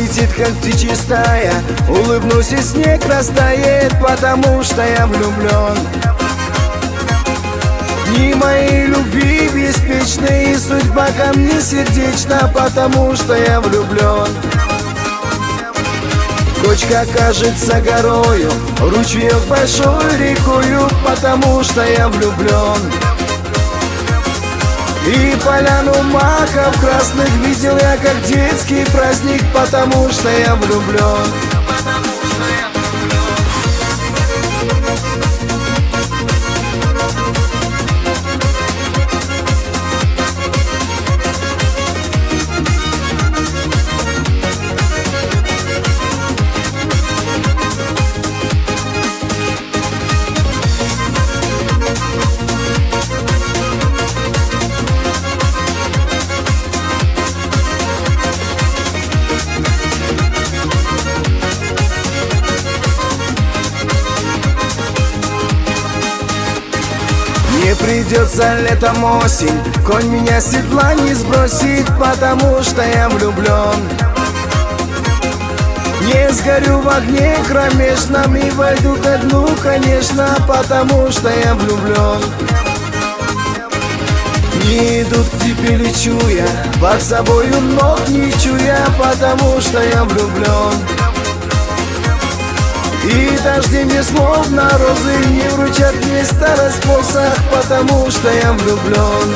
летит, как птичья стая. Улыбнусь, и снег растает, потому что я влюблен. Дни моей любви беспечны, и судьба ко мне сердечна, потому что я влюблен. Кочка кажется горою, ручеек большой рекою, потому что я влюблен. И поляну маков красных видел я как детский праздник, потому что я влюблен. Мне придется летом осень, конь меня с седла не сбросит, потому что я влюблен. Не сгорю в огне кромешном и войду ко дну, конечно, потому что я влюблен. Не идут к тебе, лечу я, под собою ног не чуя, потому что я влюблен. И дожди мне словно розы не вручат мне старость посох, потому что я влюблен.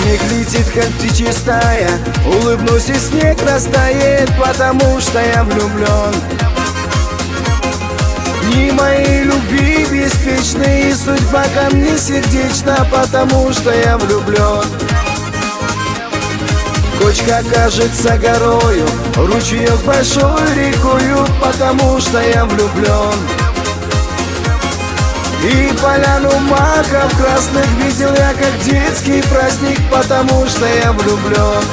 Снег летит, как птичья стая. Улыбнусь, и снег растает, потому что я влюблен. Дни моей любви беспечны, и судьба ко мне сердечна, потому что я влюблен. Кочка кажется горою, ручеек большой рекою, потому что я влюблен. И поляну маков красных видел я как детский праздник, потому что я влюблен.